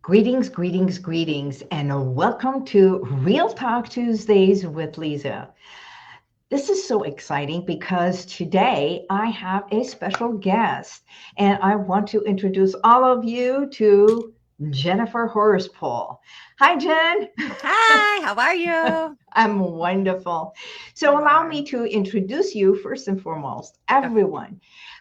Greetings, greetings, greetings, and welcome to Real Talk Tuesdays with Liza. This is so exciting because today I have a special guest, and I want to introduce all of you to Jennifer Horspool. Hi, Jen. Hi, how are you? I'm wonderful. So, allow me to introduce you first and foremost, everyone.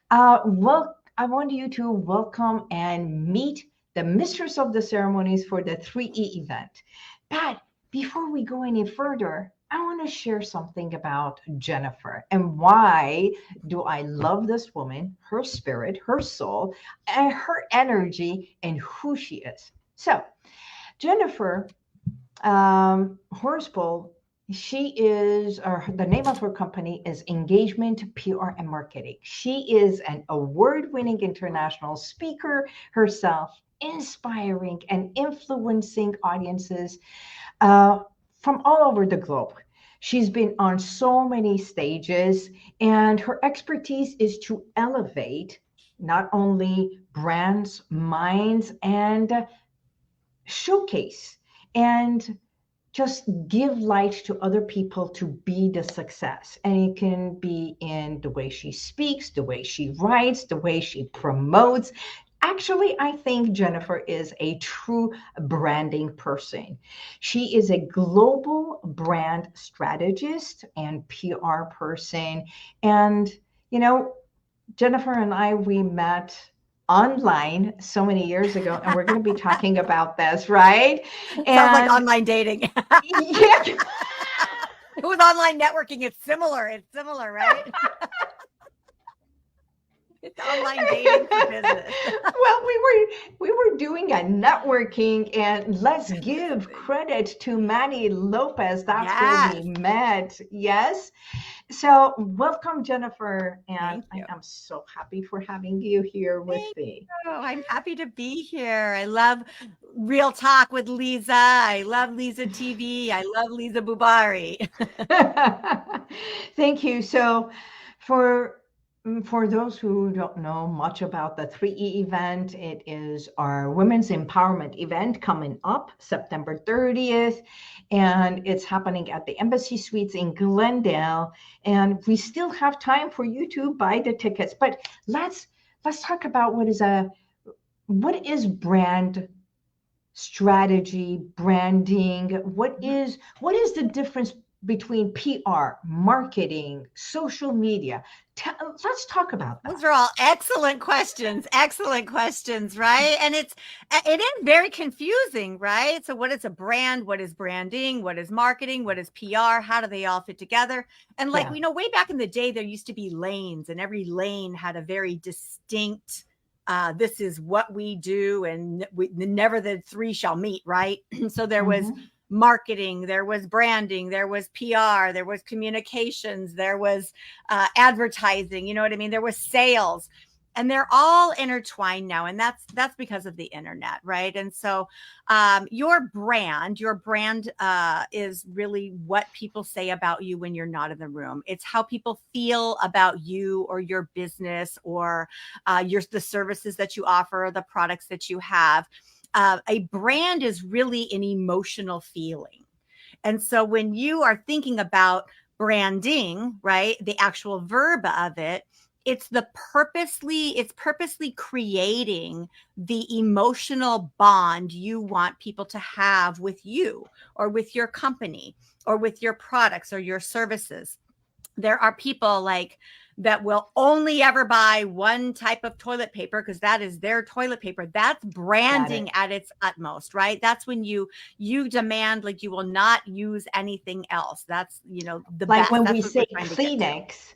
I want you to welcome and meet the Mistress of the Ceremonies for the 3E event. But before we go any further, I want to share something about Jennifer and why do I love this woman, her spirit, her soul, and her energy, and who she is. So, Jennifer Horspool, she is, or the name of her company is Engagement, PR, and Marketing. She is an award-winning international speaker herself, inspiring and influencing audiences from all over the globe. She's been on so many stages, and her expertise is to elevate not only brands, minds, and showcase and just give light to other people to be the success. And it can be in the way she speaks, the way she writes, the way she promotes. Actually, I think Jennifer is a true branding person. She is a global brand strategist and PR person. And, you know, Jennifer and I, we met online so many years ago, and we're going to be talking about this, right? Sounds like And online dating. yeah, With online networking, it's similar, right? It's online dating for business. well, we were doing a networking, and let's give credit to Manny Lopez. That's where we met. Yes. So welcome, Jennifer, and I am so happy for having you here with me. I'm happy to be here. I love Real Talk with Liza. I love Liza TV. I love Liza Boubari. Thank you. So for those who don't know much about the 3E event, it is our women's empowerment event coming up September 30th, and it's happening at the Embassy Suites in Glendale. And we still have time for you to buy the tickets. But let's talk about what is brand strategy, branding. What is the difference between PR, marketing, social media? Let's talk about that. Those are all excellent questions, right? And it is very confusing, right? So what is a brand? What is branding? What is marketing? What is PR? How do they all fit together? And we know way back in the day, there used to be lanes, and every lane had a very distinct, this is what we do, and never the three shall meet, right? So there was marketing, there was branding, there was PR, there was communications, there was advertising, you know what I mean? There was sales, and they're all intertwined now. And that's because of the internet, right? And so your brand is really what people say about you when you're not in the room. It's how people feel about you or your business or the services that you offer or the products that you have. A brand is really an emotional feeling. And so when you are thinking about branding, right, the actual verb of it, it's purposely creating the emotional bond you want people to have with you or with your company or with your products or your services. There are people that will only ever buy one type of toilet paper because that is their toilet paper. That's branding at its utmost, right? That's when you demand you will not use anything else. That's, the best. When we say Kleenex,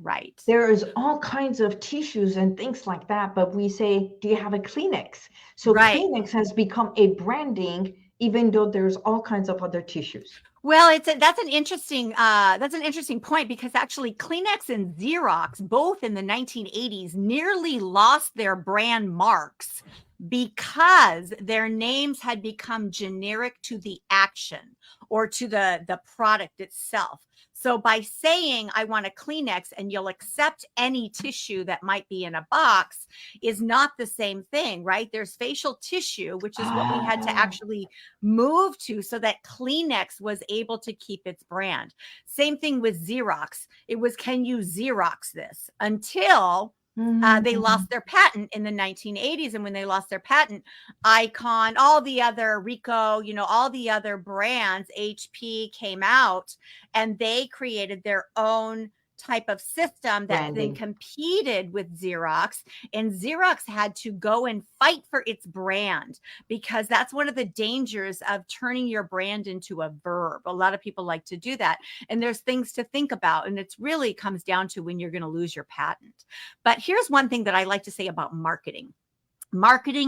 right? There is all kinds of tissues and things like that, but we say, do you have a Kleenex? So Kleenex has become a branding, even though there's all kinds of other tissues. Well, that's an interesting point, because actually Kleenex and Xerox, both in the 1980s, nearly lost their brand marks because their names had become generic to the action or to the product itself. So by saying, I want a Kleenex and you'll accept any tissue that might be in a box is not the same thing, right? There's facial tissue, which is what we had to actually move to so that Kleenex was able to keep its brand. Same thing with Xerox. It was, can you Xerox this? Until they lost their patent in the 1980s. And when they lost their patent, Icon, all the other Ricoh, you know, all the other brands, HP came out and they created their own type of system that then competed with Xerox. And Xerox had to go and fight for its brand, because that's one of the dangers of turning your brand into a verb. A lot of people like to do that. And there's things to think about. And it's really comes down to when you're going to lose your patent. But here's one thing that I like to say about marketing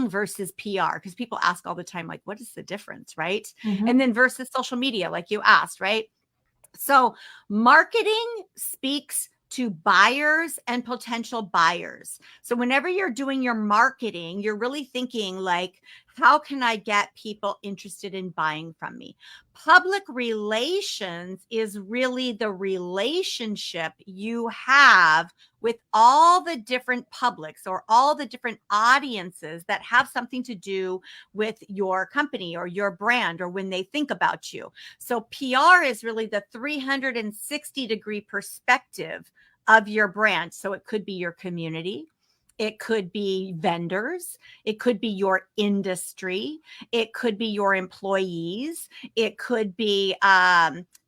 versus PR, because people ask all the time, like, what is the difference, right? And then versus social media, like you asked, right? So marketing speaks to buyers and potential buyers. So whenever you're doing your marketing, you're really thinking like, how can I get people interested in buying from me? Public relations is really the relationship you have with all the different publics or all the different audiences that have something to do with your company or your brand or when they think about you. So PR is really the 360-degree perspective of your brand. So it could be your community. It could be vendors. It could be your industry. It could be your employees. It could be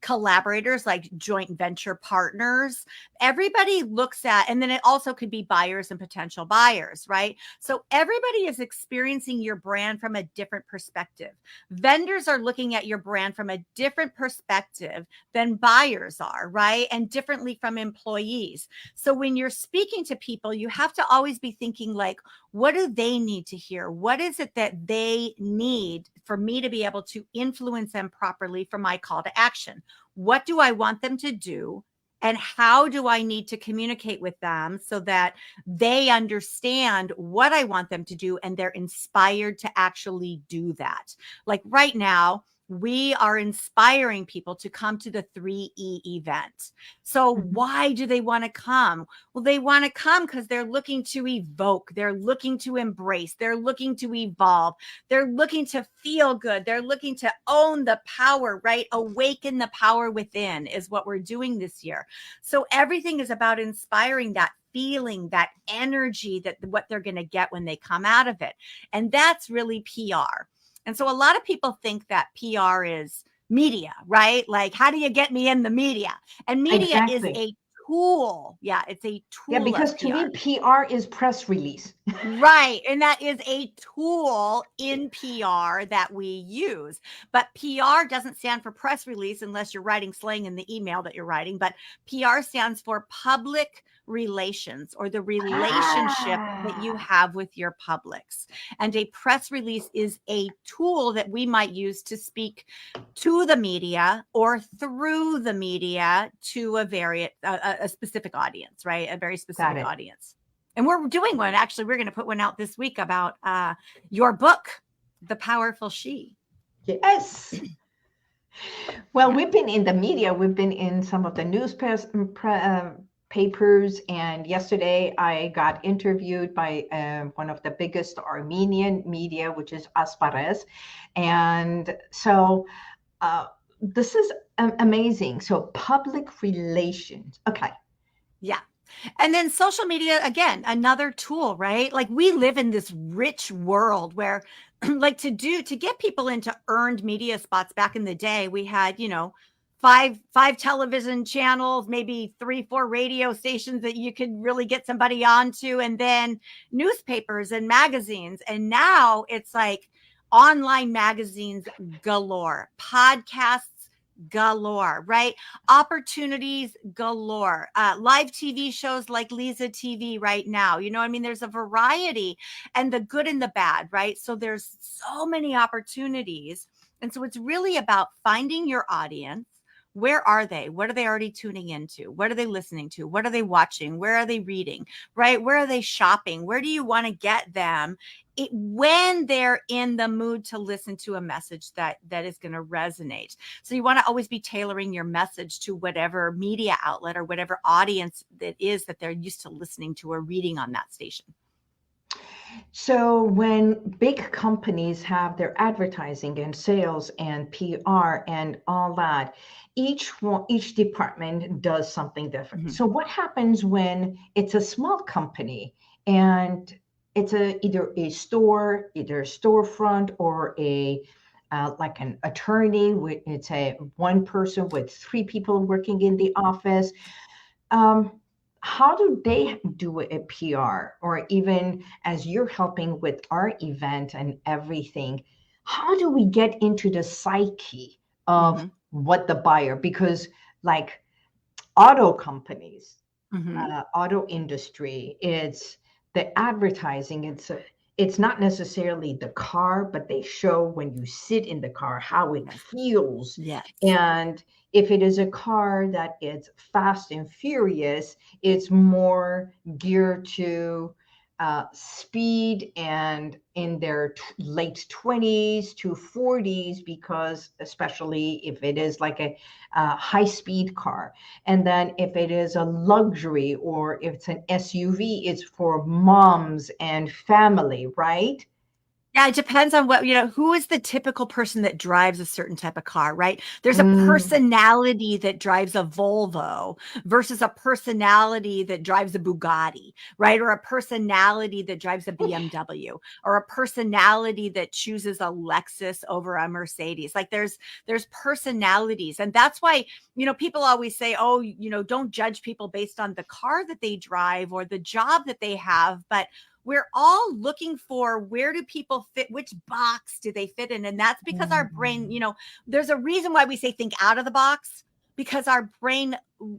collaborators, like joint venture partners. Everybody looks at, and then it also could be buyers and potential buyers, right? So everybody is experiencing your brand from a different perspective. Vendors are looking at your brand from a different perspective than buyers are, right? And differently from employees. So when you're speaking to people, you have to always be thinking like, what do they need to hear? What is it that they need for me to be able to influence them properly for my call to action? What do I want them to do? And how do I need to communicate with them so that they understand what I want them to do and they're inspired to actually do that? Like right now, we are inspiring people to come to the 3E event. So why do they want to come? Well, they want to come because they're looking to evoke, they're looking to embrace, they're looking to evolve, they're looking to feel good, they're looking to own the power, right? Awaken the power within is what we're doing this year. So everything is about inspiring that feeling, that energy, that what they're going to get when they come out of it. And that's really PR. And so a lot of people think that PR is media, right? Like, how do you get me in the media? And media is a tool. Yeah, it's a tool. Yeah, because to me, PR is press release. Right. And that is a tool in PR that we use. But PR doesn't stand for press release unless you're writing slang in the email that you're writing. But PR stands for public relations, or the relationship that you have with your publics. And a press release is a tool that we might use to speak to the media or through the media to a specific audience, right? A very specific audience. And we're doing one. Actually, we're going to put one out this week about your book, The Powerful She. Yes. Well, we've been in the media. We've been in some of the newspapers. And yesterday I got interviewed by one of the biggest Armenian media, which is Asparez. And so this is amazing. So public relations. Okay. Yeah. And then social media, again, another tool, right? Like we live in this rich world where like to get people into earned media spots back in the day, we had, five television channels, maybe 3-4 radio stations that you could really get somebody onto, and then newspapers and magazines. And now it's like online magazines galore, podcasts galore, right? Opportunities galore, live TV shows like Liza TV right now. There's a variety, and the good and the bad, right? So there's so many opportunities. And so it's really about finding your audience, Where are they? What are they already tuning into? What are they listening to? What are they watching? Where are they reading, right? Where are they shopping? Where do you want to get them when they're in the mood to listen to a message that is going to resonate? So you want to always be tailoring your message to whatever media outlet or whatever audience that is that they're used to listening to or reading on that station. So when big companies have their advertising and sales and PR and all that, each department does something different. Mhm. So what happens when it's a small company and it's either a store, either a storefront or a like an attorney? It's a one person with three people working in the office. How do they do a PR, or even as you're helping with our event and everything, how do we get into the psyche of Mhm. what the buyer, because like auto companies, Mhm. auto industry, it's the advertising, it's not necessarily the car, but they show when you sit in the car how it Yes. feels. Yes. And if it is a car that is fast and furious, it's more geared to speed and in their late 20s to 40s, because especially if it is like a high speed car. And then if it is a luxury or if it's an SUV, it's for moms and family, right? Yeah, it depends on what, who is the typical person that drives a certain type of car, right? There's a Mm. personality that drives a Volvo versus a personality that drives a Bugatti, right? Or a personality that drives a BMW, or a personality that chooses a Lexus over a Mercedes. Like there's personalities. And that's why, people always say, oh, don't judge people based on the car that they drive or the job that they have. But we're all looking for, where do people fit? Which box do they fit in? And that's because our brain, there's a reason why we say think out of the box, because our brain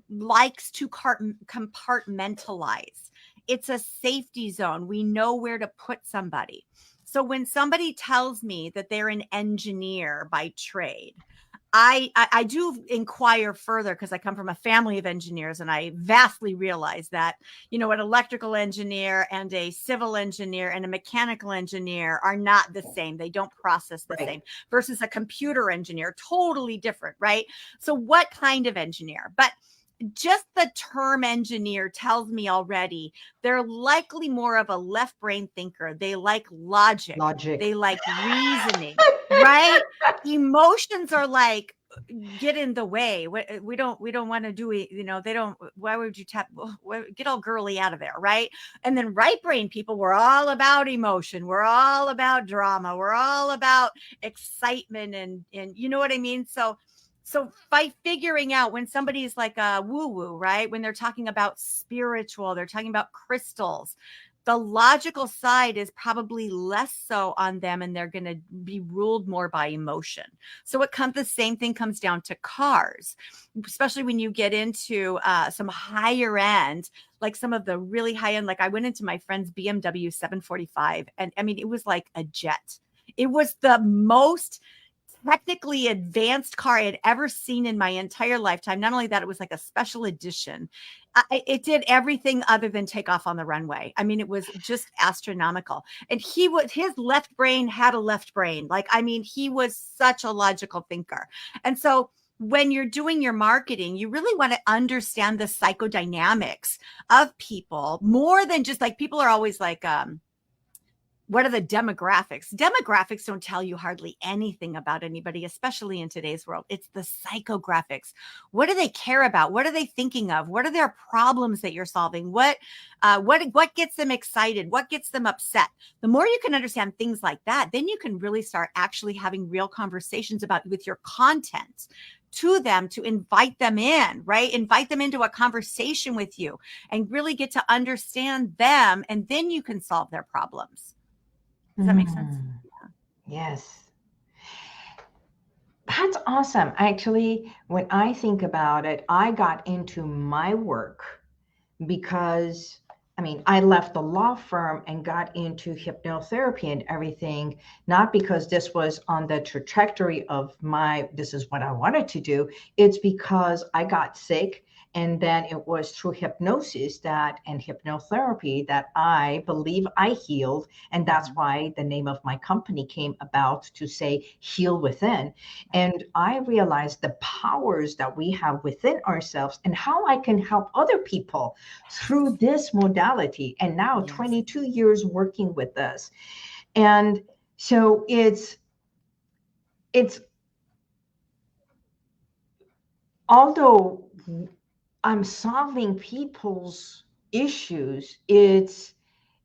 likes to compartmentalize. It's a safety zone. We know where to put somebody. So when somebody tells me that they're an engineer by trade, I do inquire further, because I come from a family of engineers, and I vastly realize that, an electrical engineer and a civil engineer and a mechanical engineer are not the same. They don't process the Right. same, versus a computer engineer, totally different, right? So what kind of engineer? But just the term engineer tells me already they're likely more of a left brain thinker. They like logic. Logic. They like reasoning, right? Emotions are like, get in the way. We don't want to do it. They don't, why would you get all girly out of there, right? And then right brain people, we're all about emotion. We're all about drama. We're all about excitement, and you know what I mean? So by figuring out when somebody's like a woo-woo, right? When they're talking about spiritual, they're talking about crystals, the logical side is probably less so on them, and they're going to be ruled more by emotion. So the same thing comes down to cars, especially when you get into some higher end, like some of the really high end. Like I went into my friend's BMW 745, and I mean, it was like a jet. It was the most technically advanced car I had ever seen in my entire lifetime. Not only that, it was like a special edition. It did everything other than take off on the runway. I mean, it was just astronomical. And his left brain had a left brain. Like, I mean, he was such a logical thinker. And so when you're doing your marketing, you really want to understand the psychodynamics of people more than just like, people are always like, what are the demographics? Demographics don't tell you hardly anything about anybody, especially in today's world. It's the psychographics. What do they care about? What are they thinking of? What are their problems that you're solving? What gets them excited? What gets them upset? The more you can understand things like that, then you can really start actually having real conversations with your content to them, to invite them in, right? Invite them into a conversation with you and really get to understand them. And then you can solve their problems. Does that make sense? Mm. Yes. That's awesome. Actually, when I think about it, I got into my work because I mean, I left the law firm and got into hypnotherapy and everything, not because this was on the trajectory of this is what I wanted to do. It's because I got sick. And then it was through hypnosis and hypnotherapy that I believe I healed. And that's why the name of my company came about, to say heal within. And I realized the powers that we have within ourselves and how I can help other people through this modality. And now 22 years working with this. And so it's although I'm solving people's issues, it's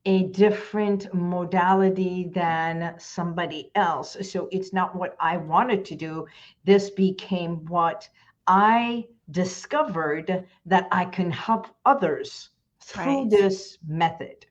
a different modality than somebody else. So it's not what I wanted to do. This became what I discovered, that I can help others through this method.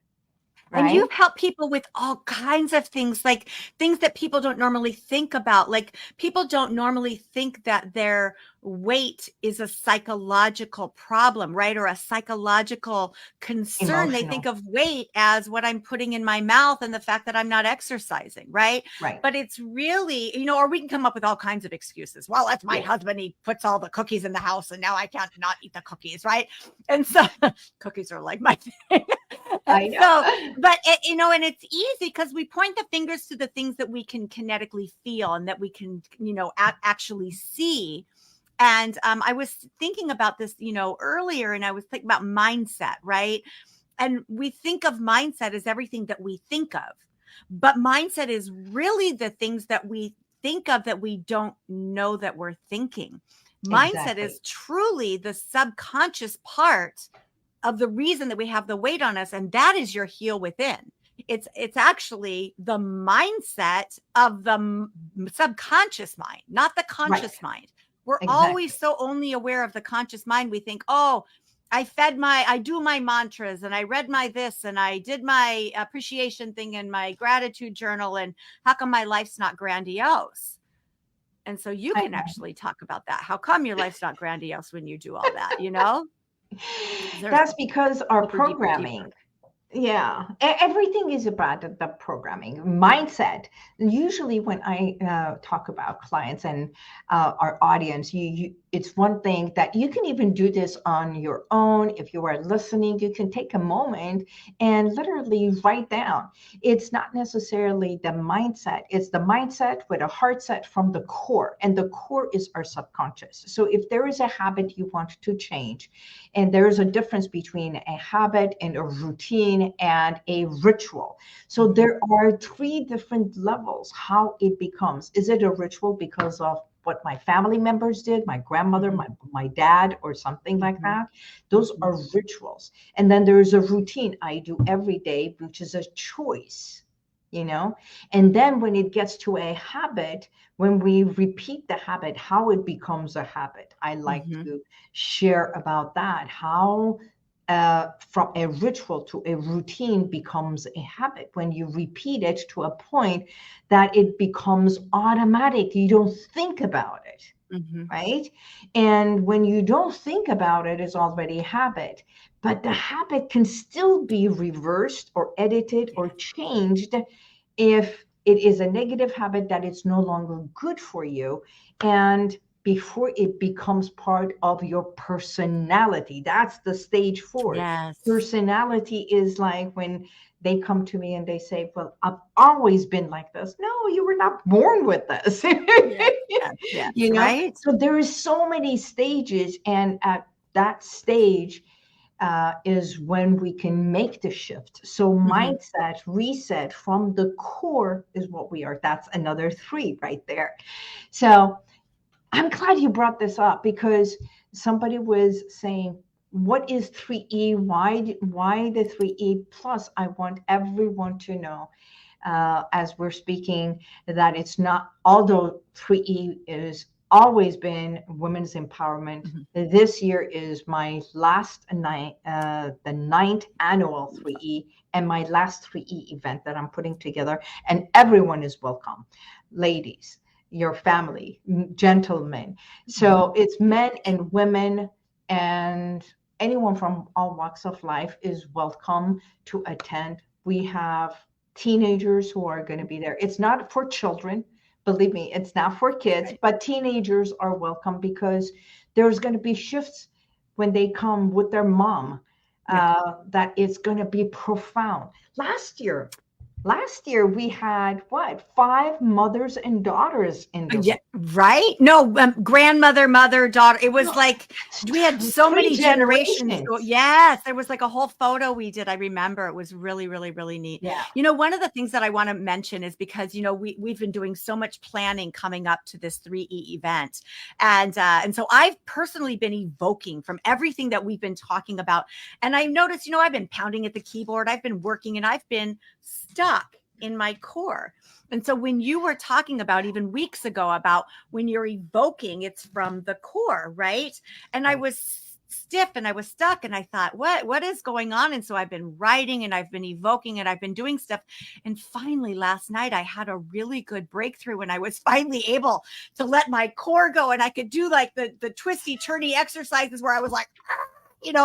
Right? And you've helped people with all kinds of things, like things that people don't normally think about. Like people don't normally think that their weight is a psychological problem, right? Or a psychological concern. Emotional. They think of weight as what I'm putting in my mouth and the fact that I'm not exercising, right? Right. But it's really, or we can come up with all kinds of excuses. Well, that's my husband. He puts all the cookies in the house and now I can't not eat the cookies, right? And so cookies are like my thing. I know. So, but and it's easy because we point the fingers to the things that we can kinetically feel and that we can, actually see. And I was thinking about this, earlier, and I was thinking about mindset, right? And we think of mindset as everything that we think of, but mindset is really the things that we think of that we don't know that we're thinking. Mindset is truly the subconscious part of the reason that we have the weight on us, and that is your heal within. It's actually the mindset of the subconscious mind, not the conscious mind. We're always so only aware of the conscious mind. We think, oh, I do my mantras and I read my this and I did my appreciation thing and my gratitude journal, and how come my life's not grandiose? And so you can actually talk about that. How come your life's not grandiose when you do all that, That's because our programming. Yeah, everything is about the programming mindset. Usually when I talk about clients and our audience, it's one thing that you can even do this on your own. If you are listening, you can take a moment and literally write down. It's not necessarily the mindset. It's the mindset with a heart set from the core. And the core is our subconscious. So if there is a habit you want to change, and there is a difference between a habit and a routine and a ritual. So there are 3 different levels how it becomes. Is it a ritual because of what my family members did, my grandmother, my dad, or something like that? Those are rituals. And then there is a routine I do every day, which is a choice, And then when it gets to a habit, when we repeat the habit, how it becomes a habit. I like to share about that, how from a ritual to a routine becomes a habit when you repeat it to a point that it becomes automatic. You don't think about it, right? And when you don't think about it, it's already a habit. But the habit can still be reversed or edited or changed if it is a negative habit that it's no longer good for you. And before it becomes part of your personality. That's the stage 4. Yes. Personality is like when they come to me and they say, well, I've always been like this. No, you were not born with this. Yes, right? So there is so many stages. And at that stage is when we can make the shift. So mindset, reset from the core is what we are. That's another 3 right there. So I'm glad you brought this up, because somebody was saying, what is 3E? Why the 3E plus? I want everyone to know, as we're speaking, that it's not, although 3E is always been women's empowerment. This year is my last night, the 9th annual 3E, and my last 3E event that I'm putting together. And everyone is welcome, ladies, your family, gentlemen. So it's men and women and anyone from all walks of life is welcome to attend. We have teenagers who are going to be there. It's not for children. Believe me, it's not for kids, Right. but teenagers are welcome because there's going to be shifts when they come with their mom. That it's going to be profound. Last year we had what, 5 mothers and daughters in the Yeah, room. right. No, grandmother, mother, daughter. It was No, like we had so 3 many generations. generations. Yes, there was like a whole photo we did. I remember it was really, really, really neat. Yeah. One of the things that I want to mention is because we've been doing so much planning coming up to this 3E event, and so I've personally been evoking from everything that we've been talking about, and I noticed, I've been pounding at the keyboard, I've been working, and I've been stuck in my core. And so when you were talking about even weeks ago about when you're evoking, it's from the core, right? And I was stiff and I was stuck and I thought, what is going on? And so I've been writing and I've been evoking and I've been doing stuff. And finally last night I had a really good breakthrough and I was finally able to let my core go and I could do like the twisty turny exercises where I was like,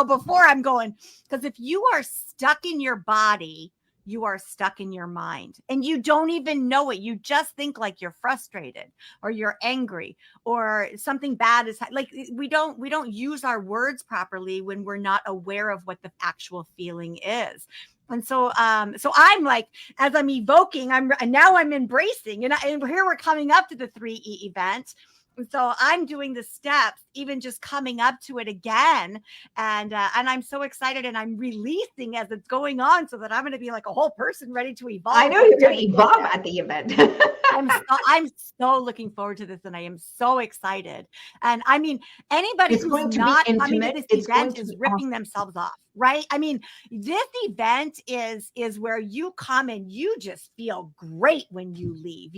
before I'm going, because if you are stuck in your body, you are stuck in your mind and you don't even know it. You just think like you're frustrated or you're angry or something bad is like, we don't use our words properly when we're not aware of what the actual feeling is. And so I'm like, as I'm evoking, I'm embracing, and here we're coming up to the 3E event. And so I'm doing the steps, even just coming up to it again. And I'm so excited and I'm releasing as it's going on so that I'm going to be like a whole person ready to evolve. I know you're going to evolve at the event. I'm so looking forward to this and I am so excited. And I mean, anybody who's not coming to this event is ripping themselves off, right? I mean, this event is where you come and you just feel great when you leave,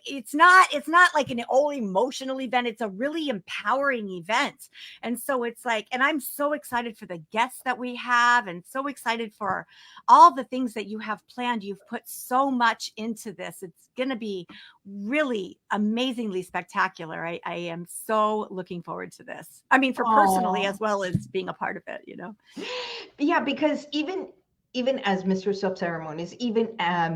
it's not like an all emotional event. It's a really empowering event. And so it's like, and I'm so excited for the guests that we have and so excited for all the things that you have planned. You've put so much into this. It's going to be really amazingly spectacular. I am so looking forward to this. I mean, for personally as well as being a part of it, Yeah, because even as Mistress of Ceremonies, even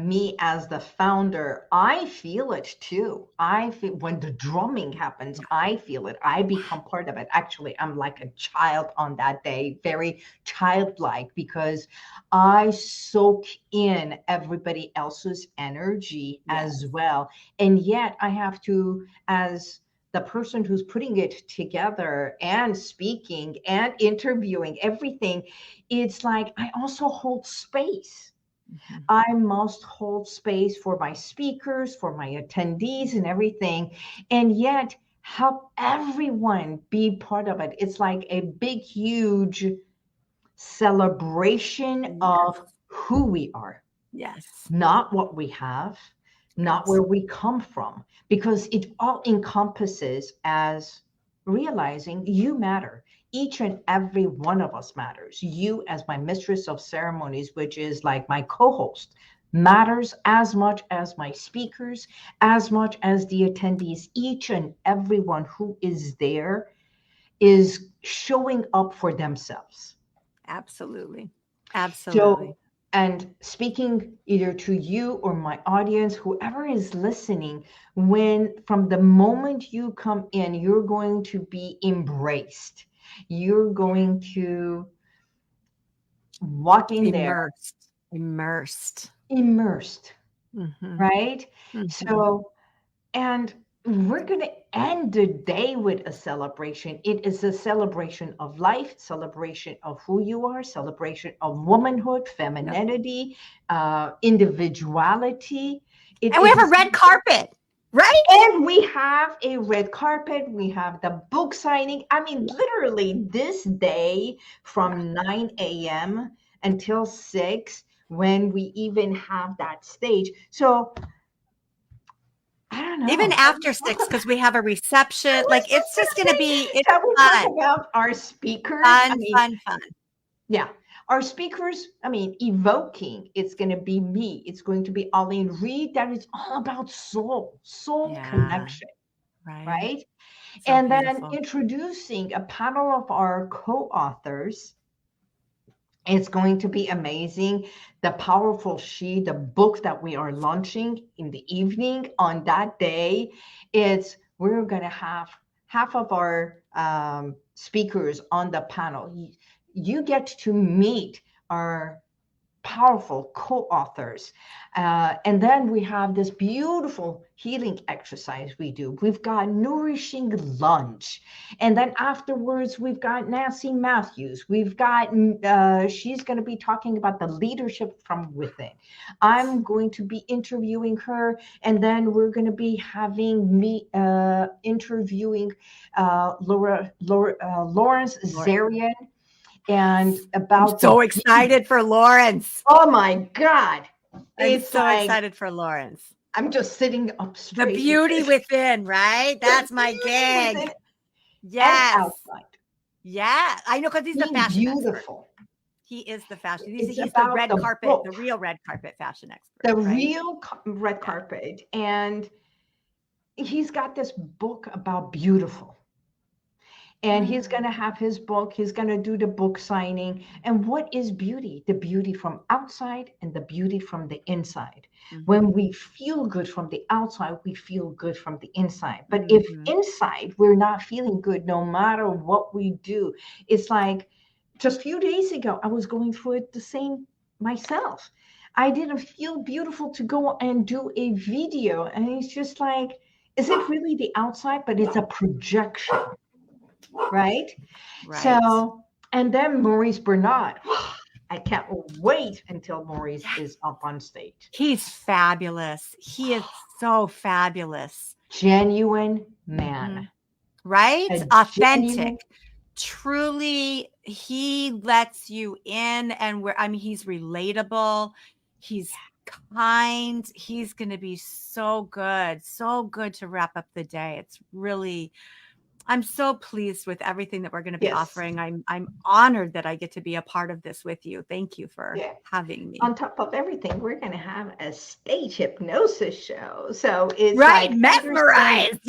me as the founder, I feel it too. I feel when the drumming happens, I feel it. I become part of it. Actually, I'm like a child on that day, very childlike, because I soak in everybody else's energy as well. And yet I have to, as the person who's putting it together and speaking and interviewing everything, it's like I also hold space. Mm-hmm. I must hold space for my speakers, for my attendees and everything, and yet help everyone be part of it. It's like a big, huge celebration of who we are. Yes. Not what we have, not where we come from, because it all encompasses as realizing you matter. Each and every one of us matters. You, as my Mistress of Ceremonies, which is like my co-host, matters as much as my speakers, as much as the attendees. Each and everyone who is there is showing up for themselves. Absolutely. Absolutely. So, and speaking either to you or my audience, whoever is listening, when from the moment you come in, you're going to be embraced. You're going to walk in there. Immersed. Mm-hmm. Right? Mm-hmm. So, and we're going to end the day with a celebration. It is a celebration of life, celebration of who you are, celebration of womanhood, femininity, individuality. And we have a red carpet, right? And we have a red carpet. We have the book signing. I mean, literally this day from 9 a.m. until 6, when we even have that stage. So I don't know. Even after 6, because we have a reception. Like it's just going to be. Shall we talk about our speakers? Fun. Yeah, our speakers. I mean, evoking. It's going to be me. It's going to be Allyn, Reid. That is all about soul connection. right? So And then beautiful. introducing a panel of our co-authors. It's going to be amazing. The Powerful She, the book that we are launching in the evening on that day, we're going to have half of our speakers on the panel. You get to meet our powerful co-authors. And then we have this beautiful healing exercise we do. We've got nourishing lunch. And then afterwards, we've got Nancy Mathews. We've got, she's going to be talking about the leadership from within. I'm going to be interviewing her. And then we're going to be having me interviewing Lawrence Zarian. And about I'm so excited for Lawrence. Oh my God. I'm so excited for Lawrence. I'm just sitting up straight. The beauty within, right? That's my gig. Yes. And outside. Yeah. I know, because he's the fashion beautiful. Expert. He is the fashion. He's the red carpet, the real red carpet fashion expert. The real red carpet. And he's got this book about beautiful. And he's going to have his book. He's going to do the book signing. And what is beauty? The beauty from outside and the beauty from the inside. When we feel good from the outside, we feel good from the inside. But if inside we're not feeling good, no matter what we do, it's like just a few days ago, I was going through it the same myself. I didn't feel beautiful to go and do a video. And it's just like, is it really the outside? But it's a projection. Right. So, and then Maurice Benard. I can't wait until Maurice is up on stage. He's fabulous. He is so fabulous. Genuine man. Right? Authentic. Truly, he lets you in, and he's relatable. He's kind. He's going to be so good to wrap up the day. It's really, I'm so pleased with everything that we're going to be offering. I'm honored that I get to be a part of this with you. Thank you for having me. On top of everything, we're going to have a stage hypnosis show. So it's like mesmerized.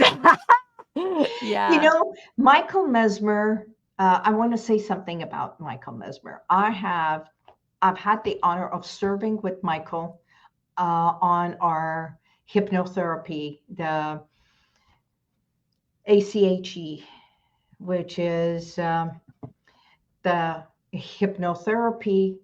Yeah. You know, Michael Mesmer, I want to say something about Michael Mesmer. I've had the honor of serving with Michael on our hypnotherapy, the ACHE, which is the hypnotherapy.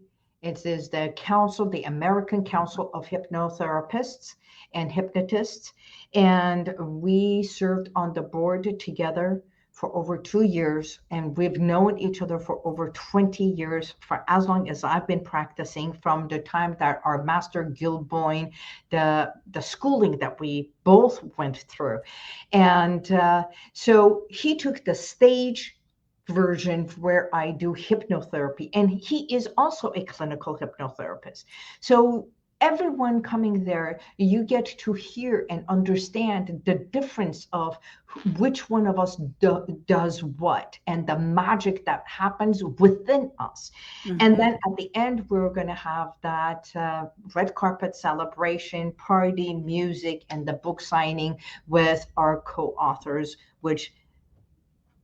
It is the council, the American Council of Hypnotherapists and Hypnotists. And we served on the board together for over 2 years. And we've known each other for over 20 years, for as long as I've been practicing, from the time that our master Gilboyne, the schooling that we both went through. And so he took the stage version where I do hypnotherapy, and he is also a clinical hypnotherapist. So everyone coming there, you get to hear and understand the difference of which one of us does what, and the magic that happens within us. And then at the end, we're going to have that red carpet celebration, party, music, and the book signing with our co-authors, which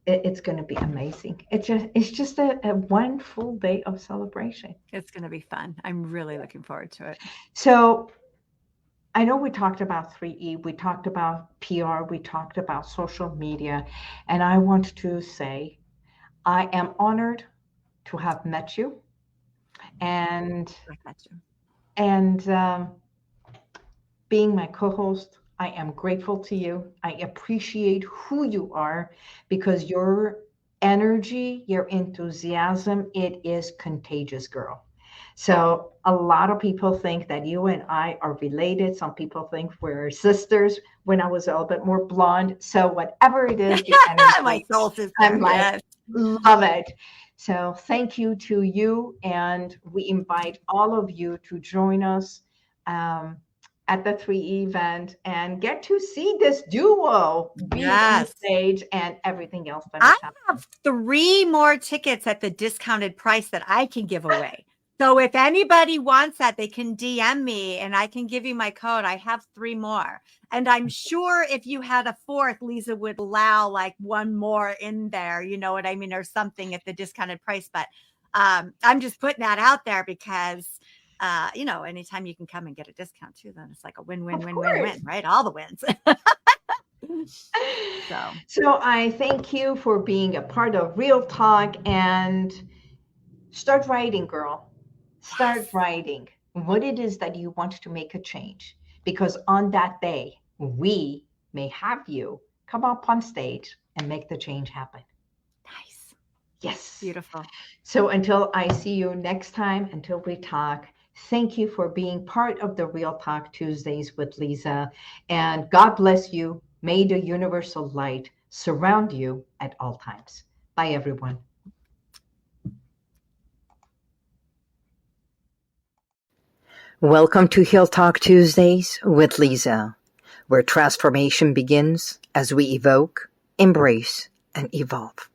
it's going to be amazing. It's just a one full day of celebration. It's going to be fun. I'm really looking forward to it. So I know we talked about 3E, we talked about PR, we talked about social media, and I want to say I am honored to have met you, and being my co-host. I am grateful to you. I appreciate who you are, because your energy, your enthusiasm, it is contagious, girl. So a lot of people think that you and I are related. Some people think we're sisters when I was a little bit more blonde. So whatever it is, the energy, my soul sister, I'm like, love it. So thank you to you. And we invite all of you to join us at the 3E event and get to see this duo be on stage and everything else that I have 3 more tickets at the discounted price that I can give away. So if anybody wants that, they can DM me and I can give you my code. I have 3 more. And I'm sure if you had a 4th, Liza would allow like 1 more in there, you know what I mean, or something at the discounted price. But I'm just putting that out there because, you know, anytime you can come and get a discount too, then it's like a win, win, Of win, course. win, win, right? All the wins. So I thank you for being a part of Real Talk, and start writing, girl. Start writing what it is that you want to make a change. Because on that day, we may have you come up on stage and make the change happen. Nice. Yes. Beautiful. So until I see you next time, until we talk, thank you for being part of the Real Talk Tuesdays with Liza. And God bless you. May the universal light surround you at all times. Bye, everyone. Welcome to Heal Talk Tuesdays with Liza, where transformation begins as we evoke, embrace, and evolve.